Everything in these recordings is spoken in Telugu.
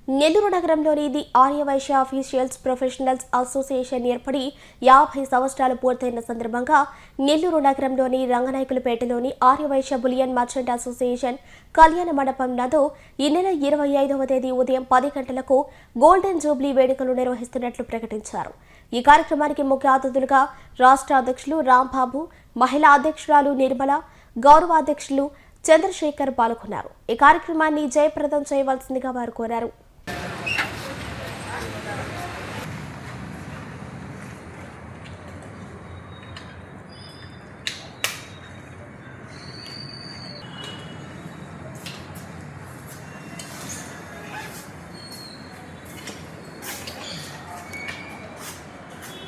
నెల్లూరు నగరంలోని the Aryavaishya officials professionals association ఏర్పడి 50 సంవత్సరాలు పూర్తయిన సందర్భంగా నెల్లూరు నగరంలోని రంగనాయకులపేటలోని ఆర్యవైశ్య బులియన్ మర్చెంట్ అసోసియేషన్ కళ్యాణ మండపం నందు ఈ నెల 25వ తేదీ ఉదయం 10 గంటలకు గోల్డెన్ జూబ్లీ వేడుకలు నిర్వహిస్తున్నట్లు ప్రకటించారు. ఈ కార్యక్రమానికి ముఖ్య అతిథులుగా రాష్ట్ర అధ్యక్షులు రాంబాబు, మహిళా అధ్యక్షురాలు నిర్మల, గౌరవ అధ్యక్షులు చంద్రశేఖర్ పాల్గొన్నారు. ఈ కార్యక్రమాన్ని జయప్రదం చేయవలసిందిగా వారు కోరారు.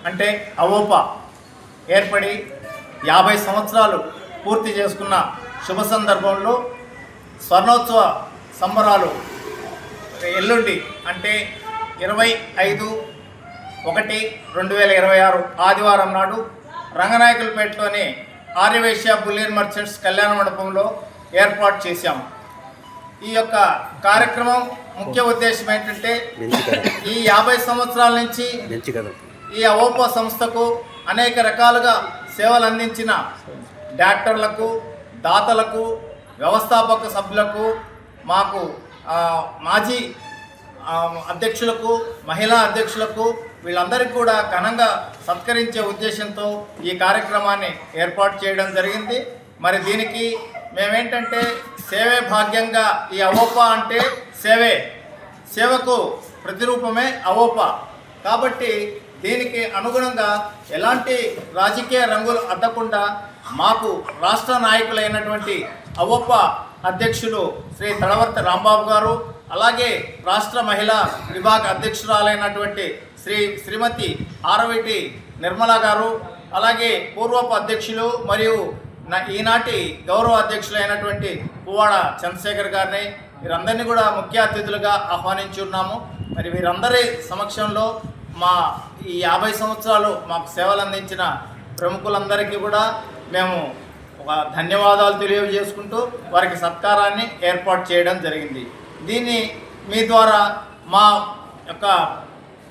అంటే అవోపా ఏర్పడి 50 సంవత్సరాలు పూర్తి చేసుకున్న శుభ సందర్భంలో స్వర్ణోత్సవ సంబరాలు ఎల్లుండి అంటే 25/1/2026 ఆదివారం నాడు రంగనాయకులపేటలోని ఆర్యవైశ్య బులియన్ మర్చెంట్స్ కళ్యాణ మండపంలో ఏర్పాటు చేశాము. ఈ యొక్క కార్యక్రమం ముఖ్య ఉద్దేశం ఏంటంటే ఈ 50 సంవత్సరాల నుంచి ఈ అవోపా సంస్థకు అనేక రకాలుగా సేవలు అందించిన డాక్టర్లకు, దాతలకు, వ్యవస్థాపక సభ్యులకు, మాకు మాజీ అధ్యక్షులకు, మహిళా అధ్యక్షులకు వీళ్ళందరికీ కూడా ఘనంగా సత్కరించే ఉద్దేశంతో ఈ కార్యక్రమాన్ని ఏర్పాటు చేయడం జరిగింది. మరి దీనికి మేమేంటంటే సేవే భాగ్యంగా ఈ అవోపా అంటే సేవకు ప్రతిరూపమే అవోపా కాబట్టి దీనికి అనుగుణంగా ఎలాంటి రాజకీయ రంగులు అద్దకుండా మాకు రాష్ట్ర నాయకులైనటువంటి అవోపా అధ్యక్షులు శ్రీ తడవర్తి రాంబాబు గారు, అలాగే రాష్ట్ర మహిళా విభాగ అధ్యక్షురాలైనటువంటి శ్రీమతి ఆరవిటి నిర్మల గారు, అలాగే పూర్వపు అధ్యక్షులు మరియు ఈనాటి గౌరవ అధ్యక్షులైనటువంటి పువ్వాడ చంద్రశేఖర్ గారిని వీరందరినీ కూడా ముఖ్య అతిథులుగా ఆహ్వానించి ఉన్నాము. మరి వీరందరి సమక్షంలో మా ఈ 50 సంవత్సరాలు మాకు సేవలు అందించిన ప్రముఖులందరికీ కూడా మేము ఒక ధన్యవాదాలు తెలియజేసుకుంటూ వారికి సత్కారాన్ని ఏర్పాటు చేయడం జరిగింది. దీన్ని మీ ద్వారా మా యొక్క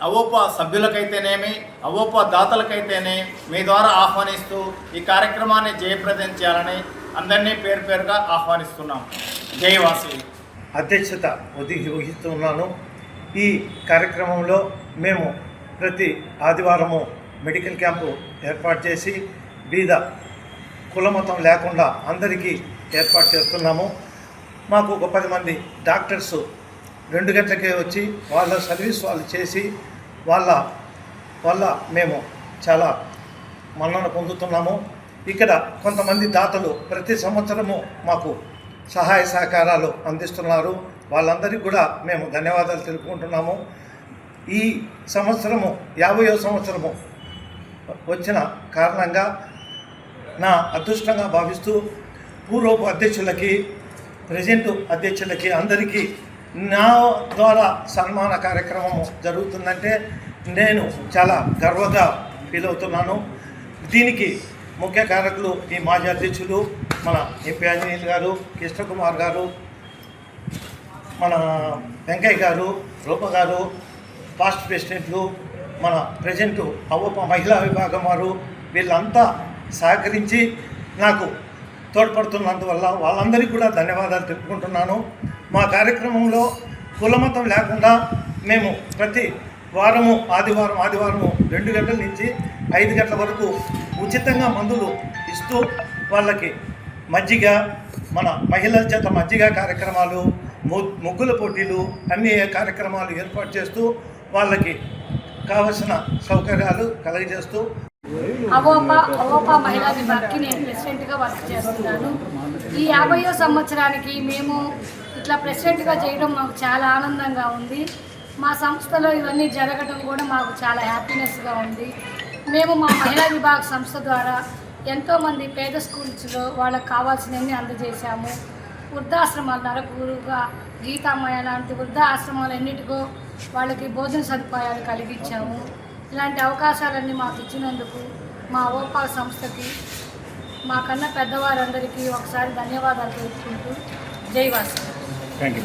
అవోపా సభ్యులకైతేనేమి, అవోపా దాతలకైతేనే మీ ద్వారా ఆహ్వానిస్తూ ఈ కార్యక్రమాన్ని జయప్రదం చేయాలని అందరినీ పేరు పేరుగా ఆహ్వానిస్తున్నాం. జయవాసి అధ్యక్షత వహిస్తున్నాను. ఈ కార్యక్రమంలో మేము ప్రతి ఆదివారము మెడికల్ క్యాంపు ఏర్పాటు చేసి బీద కులమతం లేకుండా అందరికీ ఏర్పాటు చేస్తున్నాము. మాకు ఒక 10 మంది డాక్టర్స్ 2 గంటలకే వచ్చి వాళ్ళ సర్వీస్ వాళ్ళు చేసి వల్ల మేము చాలా మన్నన పొందుతున్నాము. ఇక్కడ కొంతమంది దాతలు ప్రతి సంవత్సరము మాకు సహాయ సహకారాలు అందిస్తున్నారు. వాళ్ళందరికీ కూడా మేము ధన్యవాదాలు తెలుపుకుంటున్నాము. ఈ సంవత్సరము 50వ సంవత్సరము వచ్చిన కారణంగా నా అదృష్టంగా భావిస్తూ పూర్వపు అధ్యక్షులకి, ప్రజెంట్ అధ్యక్షులకి అందరికీ నా ద్వారా సన్మాన కార్యక్రమం జరుగుతుందంటే నేను చాలా గర్వంగా ఫీల్ అవుతున్నాను. దీనికి ముఖ్య కారకులు ఈ మాజీ అధ్యక్షులు మన ఎంపీ ఆంజనేయులు గారు, కృష్ణకుమార్ గారు, మన వెంకయ్య గారు, రూప గారు, పాస్ట్ ప్రెసిడెంట్లు, మన ప్రజెంట్ అవోపా మహిళా విభాగం వారు వీళ్ళంతా సహకరించి నాకు తోడ్పడుతున్నందువల్ల వాళ్ళందరికీ కూడా ధన్యవాదాలు తెలుపుకుంటున్నాను. మా కార్యక్రమంలో కులమతం లేకుండా మేము ప్రతి ఆదివారము 2 గంటల నుంచి 5 గంటల వరకు ఉచితంగా మందులు ఇస్తూ వాళ్ళకి మజ్జిగ, మన మహిళల చేత మజ్జిగ కార్యక్రమాలు, ముగ్గుల పోటీలు అన్ని కార్యక్రమాలు ఏర్పాటు చేస్తూ వాళ్ళకి కావలసిన సౌకర్యాలు కలగజేస్తూ అవోపా మహిళా విభాగ్కి నేను ప్రెసిడెంట్గా వర్క్ చేస్తున్నాను. ఈ 50వ సంవత్సరానికి మేము ఇట్లా ప్రెసిడెంట్గా చేయడం మాకు చాలా ఆనందంగా ఉంది. మా సంస్థలో ఇవన్నీ జరగడం కూడా మాకు చాలా హ్యాపీనెస్గా ఉంది. మేము మా మహిళా విభాగ సంస్థ ద్వారా ఎంతోమంది పేద స్కూల్స్లో వాళ్ళకి కావాల్సినవన్నీ అందజేశాము. వృద్ధాశ్రమాలు నరకూరుగా గీతామయ లాంటి వృద్ధాశ్రమాలు ఎన్నిటికో వాళ్ళకి భోజన సదుపాయాలు కలిగించాము. ఇలాంటి అవకాశాలన్నీ మాకు ఇచ్చినందుకు మా అవోపా సంస్థకి, మాకన్నా పెద్దవారందరికీ ఒకసారి ధన్యవాదాలు తెలుపుకుంటూ జై వాసు. Thank you.